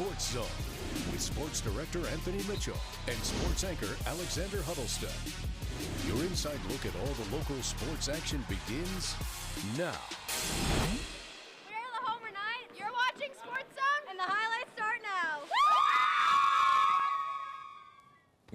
SportsZone with Sports Director Anthony Mitchell and Sports Anchor Alexander Huddleston. Your inside look at all the local sports action begins now. We're the Homer Knights. You're watching SportsZone, and the highlights start now.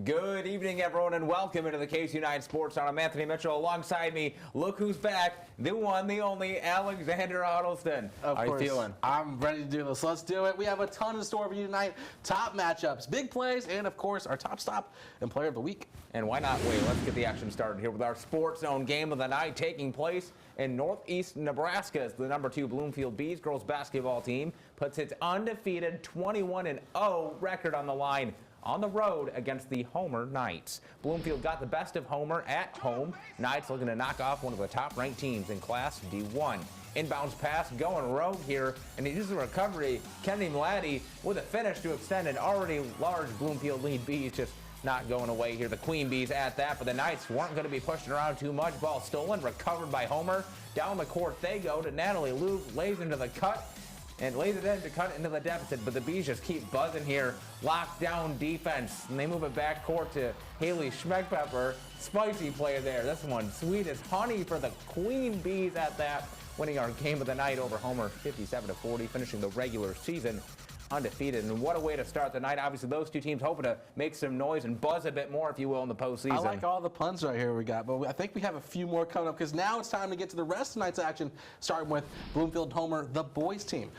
Good evening, everyone, and welcome into the KC United Sports. I'm Anthony Mitchell. Alongside me, look who's back, the one, the only, Alexander Huddleston. How are you feeling? I'm ready to do this. Let's do it. We have a ton in store for you tonight. Top matchups, big plays, and, of course, our top stop and player of the week. And why not wait? Let's get the action started here with our Sports Zone game of the night taking place in northeast Nebraska. As the number 2 Bloomfield Bees girls basketball team puts its undefeated 21-0 record on the line on the road against the Homer Knights. Bloomfield got the best of Homer at home. Knights looking to knock off one of the top-ranked teams in Class D1. Inbounds pass going rogue here, and he uses a recovery. Kennedy Mladdy with a finish to extend an already large Bloomfield lead. Bees just not going away here. The Queen Bees at that, but the Knights weren't going to be pushing around too much. Ball stolen, recovered by Homer. Down the court they go to Natalie Luke, lays into the cut, and lays it in to cut into the deficit, but the Bees just keep buzzing here. Lockdown defense, and they move it back court to Haley Schmeckpepper. Spicy play there. This one sweet as honey for the Queen Bees at that, winning our game of the night over Homer 57-40, finishing the regular season undefeated. And what a way to start the night. Obviously, those two teams hoping to make some noise and buzz a bit more, if you will, in the postseason. I like all the puns right here we got, but I think we have a few more coming up because now it's time to get to the rest of tonight's action, starting with Bloomfield Homer, the boys team.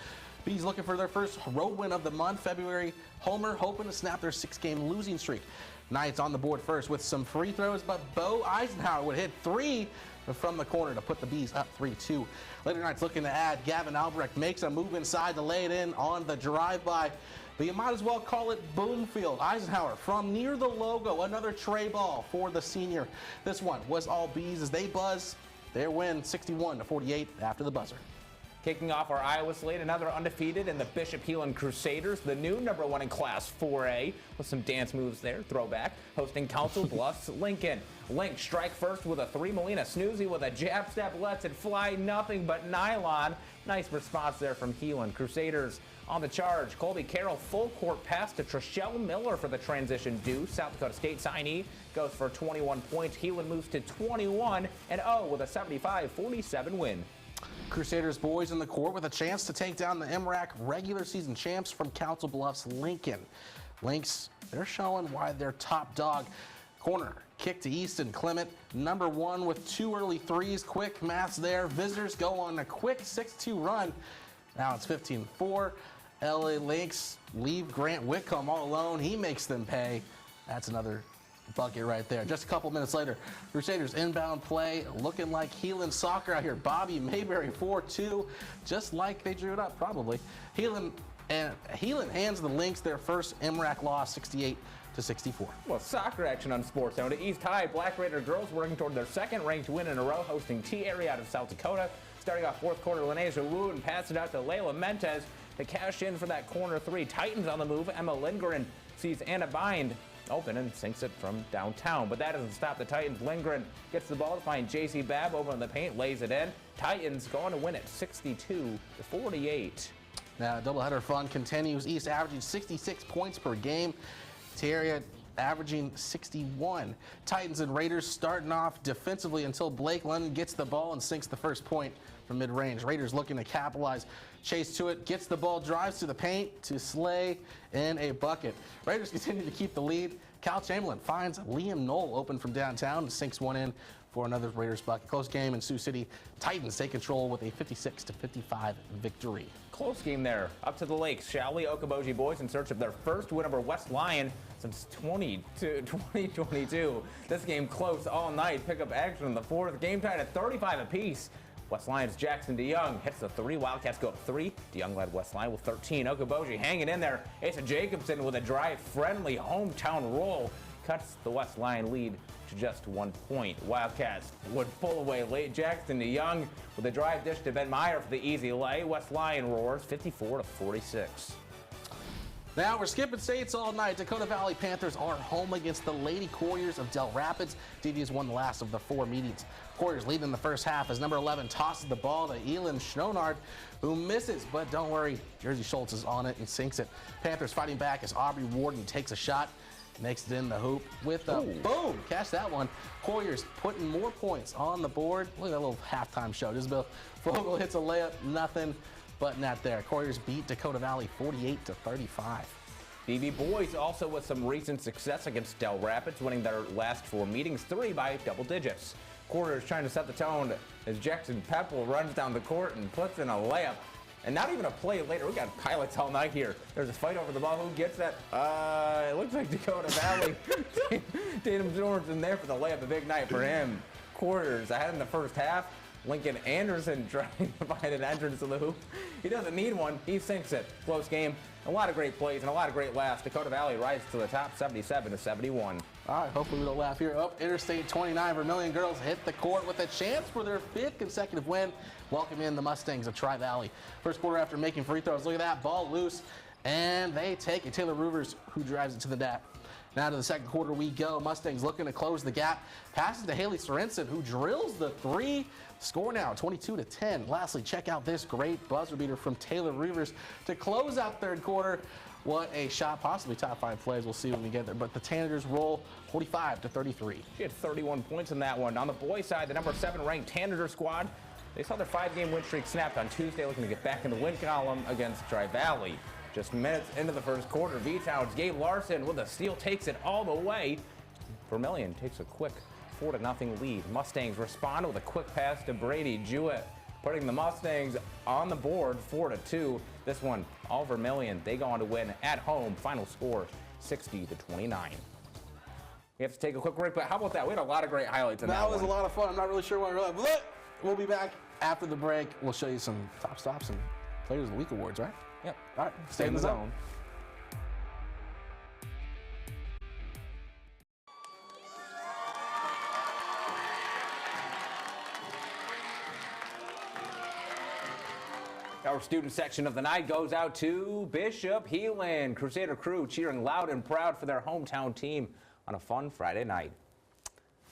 Bees looking for their first road win of the month, February. Homer hoping to snap their 6-game losing streak. Knights on the board first with some free throws, but Bo Eisenhower would hit 3 from the corner to put the Bees up 3-2. Later Knights looking to add. Gavin Albrecht makes a move inside to lay it in on the drive-by. But you might as well call it Bloomfield. Eisenhower from near the logo, another tray ball for the senior. This one was all Bees as they buzz their win 61-48 after the buzzer. Kicking off our Iowa slate, another undefeated in the Bishop Heelan Crusaders, the new number 1 in Class 4A, with some dance moves there, throwback, hosting Council Bluffs Lincoln. Link strike first with a 3. Melina Snoozy with a jab step, lets it fly, nothing but nylon. Nice response there from Heelan. Crusaders on the charge. Colby Carroll full court pass to Trishelle Miller for the transition deuce. South Dakota State signee goes for 21 points. Heelan moves to 21-0 with a 75-47 win. Crusaders boys in the court with a chance to take down the MRAC regular season champs from Council Bluffs Lincoln. Lynx, they're showing why they're top dog. Corner kick to Easton Clement, number 1 with 2 early threes. Quick maths there. Visitors go on a quick 6-2 run. Now it's 15-4. LA Lynx leave Grant Whitcomb all alone. He makes them pay. That's another bucket right there. Just a couple minutes later, Crusaders inbound play looking like Heelan soccer out here. Bobby Mayberry 4-2, just like they drew it up probably. Heelan hands the Lynx their first MRAC loss 68-64. Well, soccer action on SportsZone. To East High, Black Raider girls working toward their 2nd ranked win in a row, hosting T-Area out of South Dakota. Starting off 4th quarter, Lanesia Wu and pass it out to Layla Mentes to cash in for that corner 3. Titans on the move. Emma Lindgren sees Anna Bind open and sinks it from downtown, but that doesn't stop the Titans. Lindgren gets the ball to find JC Babb over in the paint, lays it in. Titans going to win it 62-48. Now doubleheader fun continues. East averaging 66 points per game. Terria averaging 61. Titans and Raiders starting off defensively until Blake London gets the ball and sinks the first point from mid-range. Raiders looking to capitalize. Chase to it, gets the ball, drives to the paint to slay in a bucket. Raiders continue to keep the lead. Cal Chamberlain finds Liam Knoll open from downtown and sinks one in for another Raiders bucket. Close game in Sioux City. Titans take control with a 56-55 victory. Close game there. Up to the Lakes. Shawnee Okoboji boys in search of their first win over West Lyon since 2022. This game close all night. Pick up action in the 4th. Game tied at 35 apiece. West Lyon's Jackson DeYoung hits the 3. Wildcats go up 3. DeYoung led West Lyon with 13. Okoboji hanging in there. Asa Jacobson with a drive-friendly hometown roll cuts the West Lyon lead to just 1 point. Wildcats would pull away late. Jackson DeYoung with a drive dish to Ben Meyer for the easy lay. West Lyon roars 54-46. Now we're skipping states all night. Dakota Valley Panthers are home against the Lady Couriers of Del Rapids. DVs won the last of the 4 meetings. Couriers lead in the first half as number 11 tosses the ball to Elin Schronard, who misses, but don't worry, Jersey Schultz is on it and sinks it. Panthers fighting back as Aubrey Warden takes a shot, makes it in the hoop with a boom. Catch that one. Couriers putting more points on the board. Look at that little halftime show. Isabel Vogel hits a layup, nothing but net there. Couriers beat Dakota Valley 48-35. BV boys also with some recent success against Del Rapids, winning their last 4 meetings, 3 by double digits. Couriers trying to set the tone as Jackson Pepple runs down the court and puts in a layup. And not even a play later. We got pilots all night here. There's a fight over the ball. Who gets that? It looks like Dakota Valley. Tatum Jordan there for the layup. A big night for him. Couriers ahead in the first half. Lincoln Anderson trying to find an entrance to the hoop. He doesn't need one. He sinks it. Close game. A lot of great plays and a lot of great laughs. Dakota Valley rises to the top 77-71. All right, hopefully we don't laugh here. Up Interstate 29, Vermilion girls hit the court with a chance for their 5th consecutive win. Welcome in the Mustangs of Tri-Valley. First quarter after making free throws. Look at that, ball loose, and they take it. Taylor Ruvers, who drives it to the net. Now to the second quarter we go. Mustangs looking to close the gap. Passes to Haley Sorensen, who drills the 3. Score now 22-10. Lastly, check out this great buzzer beater from Taylor Rivers to close out third quarter. What a shot, possibly top 5 plays. We'll see when we get there. But the Tanagers roll 45-33. She had 31 points in that one. On the boys' side, the number 7 ranked Tanager squad, they saw their 5-game win streak snapped on Tuesday, looking to get back in the win column against Tri-Valley. Just minutes into the first quarter, V-Town's Gabe Larson with a steal takes it all the way. Vermilion takes a quick 4-0 lead. Mustangs respond with a quick pass to Brady Jewett, putting the Mustangs on the board 4-2. This one, all Vermilion. They go on to win at home. Final score 60-29. We have to take a quick break, but how about that? We had a lot of great highlights in that one. That was a lot of fun. I'm not really sure what we're like. But we'll be back after the break. We'll show you some top stops and Players of the Week awards, right? Yep. All right. Stay in the zone. Our student section of the night goes out to Bishop Heelan. Crusader crew cheering loud and proud for their hometown team on a fun Friday night.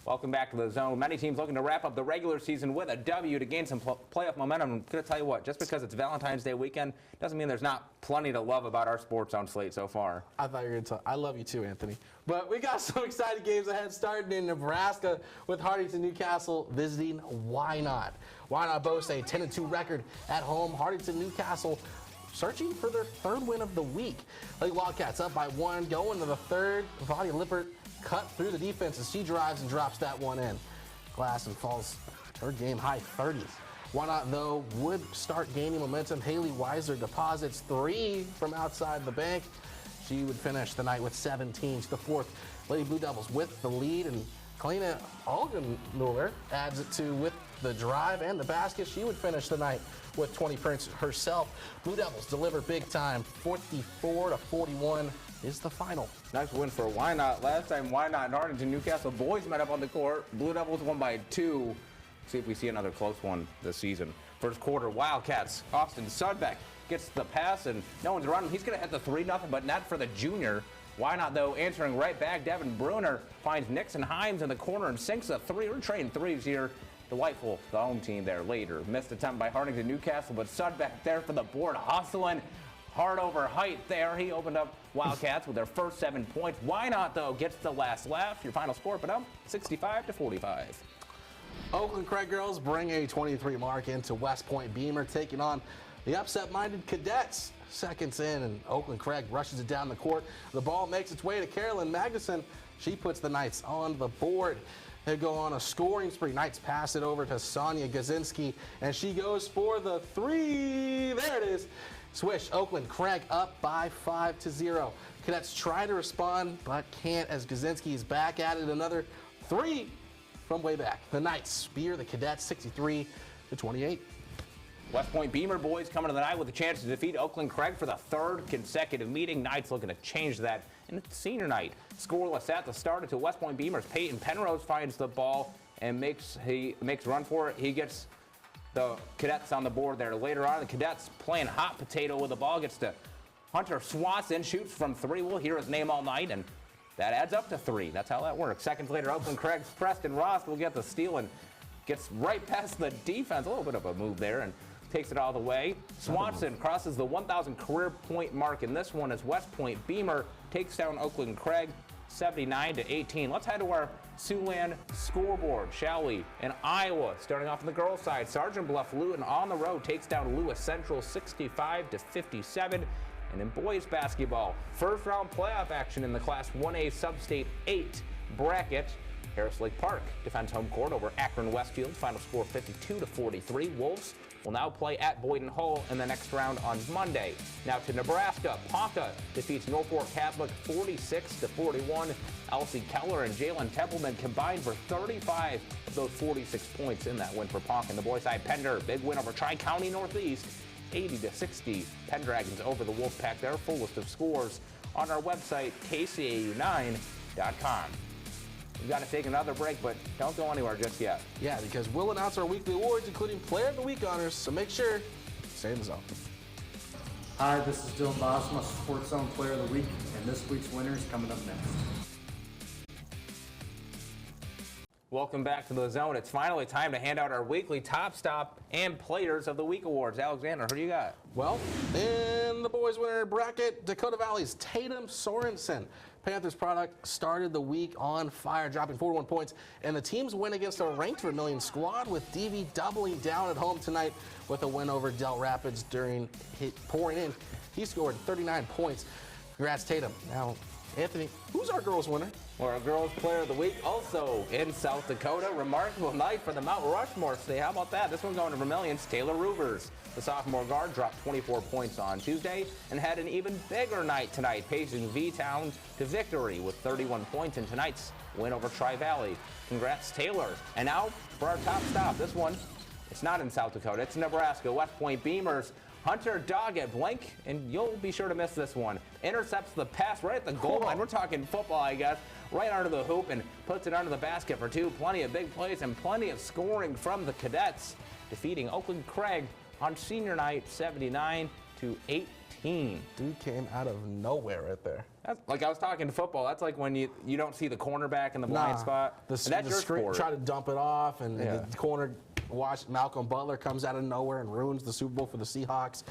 Welcome back to the zone. Many teams looking to wrap up the regular season with a W to gain some playoff momentum. I'm going to tell you what, just because it's Valentine's Day weekend doesn't mean there's not plenty to love about our SportsZone slate so far. I thought you were going to tell. I love you too, Anthony. But we got some exciting games ahead, starting in Nebraska with Huddy to Newcastle visiting Why Not. Why Not boasts a 10-2 record at home. Hardington Newcastle searching for their 3rd win of the week. Lake Wildcats up by 1, going to the 3rd. Vadi Lippert cut through the defense as she drives and drops that one in. Glass and falls her game high 30s. Why Not, though, would start gaining momentum. Haley Weiser deposits 3 from outside the bank. She would finish the night with 17. She's the 4th. Lady Blue Devils with the lead, and Kalina Algenmuller adds it to with the drive and the basket. She would finish the night with 20 points herself. Blue Devils deliver big time. 44-41 is the final. Nice win for Why Not. Last time Why Not and Hardington Newcastle boys met up on the court. Blue Devils won by 2. See if we see another close one this season. First quarter, Wildcats. Austin Sudbeck gets the pass and no one's running. He's going to hit the 3-0, but not for the junior. Why Not, though, answering right back. Devin Bruner finds Nixon Himes in the corner and sinks a 3. We're trading 3s here. Delightful, the home team there later. Missed attempt by Hardington Newcastle, but Sudbeck there for the board, hustling hard over height there. He opened up Wildcats with their first 7 points. Why Not, though, gets the last laugh. Your final score, but up 65-45. Oakland Craig girls bring a 23 mark into West Point Beamer, taking on the upset-minded Cadets. Seconds in, and Oakland Craig rushes it down the court. The ball makes its way to Carolyn Magnuson. She puts the Knights on the board. They go on a scoring spree. Knights pass it over to Sonia Gazinski, and she goes for the 3. There it is. Swish, Oakland Craig up by 5-0. Cadets try to respond, but can't as Gazinski is back at it. Another 3 from way back. The Knights spear the Cadets 63-28. West Point Beamer boys coming to the night with a chance to defeat Oakland Craig for the 3rd consecutive meeting. Knights looking to change that. And it's senior night. Scoreless at the start until West Point Beamer's Peyton Penrose finds the ball and makes run for it. He gets the Cadets on the board there. Later on, the Cadets playing hot potato with the ball. Gets to Hunter Swanson shoots from 3. We'll hear his name all night, and that adds up to 3. That's how that works. Seconds later, Oakland Craig's Preston Ross will get the steal and gets right past the defense. A little bit of a move there and takes it all the way. Swanson crosses the 1,000 career point mark in this one as West Point Beamer takes down Oakland Craig 79-18. Let's head to our Siouxland scoreboard, shall we? In Iowa, starting off on the girls' side, Sergeant Bluff Luton on the road takes down Lewis Central 65-57. And in boys basketball, first-round playoff action in the Class 1A Sub-State 8 bracket. Harris Lake Park defends home court over Akron Westfield. Final score 52-43. Wolves will now play at Boyden Hull in the next round on Monday. Now to Nebraska. Ponca defeats Norfolk Catholic 46-41. Elsie Keller and Jalen Templeman combined for 35 of those 46 points in that win for Ponca. And the boys' side, Pender, big win over Tri-County Northeast, 80-60. Pendragons over the Wolfpack. Their full list of scores on our website, kcau9.com. We've got to take another break, but don't go anywhere just yet. Yeah, because we'll announce our weekly awards, including Player of the Week honors, so make sure stay in the zone. Hi, this is Dylan Bosma, SportsZone Player of the Week, and this week's winner is coming up next. Welcome back to the Zone. It's finally time to hand out our weekly Top Stop and Players of the Week awards. Alexander, who do you got? Well, in the boys' winner bracket, Dakota Valley's Tatum Sorensen. Panthers product started the week on fire, dropping 41 points. And the team's win against a ranked Vermilion squad, with DV doubling down at home tonight with a win over Del Rapids pouring in. He scored 39 points. Congrats, Tatum. Now, Anthony, who's our girls' winner? Well, our girls' player of the week, also in South Dakota. Remarkable night for the Mount Rushmore today. How about that? This one going to Vermilion's Taylor Rubers. The sophomore guard dropped 24 points on Tuesday and had an even bigger night tonight, pacing V-Town to victory with 31 points in tonight's win over Tri-Valley. Congrats, Taylor. And now for our top stop. This one, it's not in South Dakota. It's Nebraska. West Point Beamers. Hunter Doggett, blank, and you'll be sure to miss this one. Intercepts the pass right at the goal line. We're talking football, I guess. Right under the hoop and puts it under the basket for 2. Plenty of big plays and plenty of scoring from the Cadets, defeating Oakland Craig on senior night 79-18. Dude came out of nowhere right there. That's, like I was talking football, that's like when you don't see the cornerback in the blind spot. The screen, try to dump it off, and the corner, watch Malcolm Butler comes out of nowhere and ruins the Super Bowl for the Seahawks.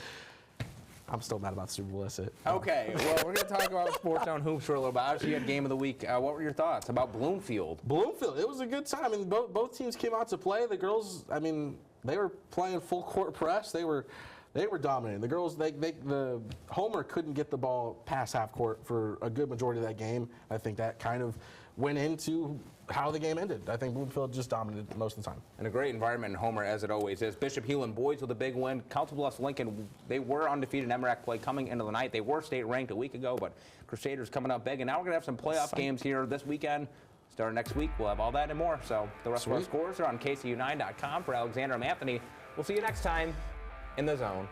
I'm still mad about the Super Bowl. That's it. Okay, well, we're going to talk about SportsZone hoops for a little bit. Obviously, you had Game of the Week. What were your thoughts about Bloomfield? Bloomfield, it was a good time. I mean, both teams came out to play. The girls, I mean, they were playing full court press. They were dominating. The girls, the Homer couldn't get the ball past half court for a good majority of that game. I think that kind of went into how the game ended. I think Bloomfield just dominated most of the time. And a great environment in Homer, as it always is. Bishop Hewlin boys with a big win. Council Bluffs Lincoln, they were undefeated in MRAC play coming into the night. They were state ranked a week ago, but Crusaders coming up big. And now we're going to have some playoff games here this weekend. Starting next week, we'll have all that and more. So the rest of our scores are on kcu9.com. For Alexander and Anthony, we'll see you next time in the Zone.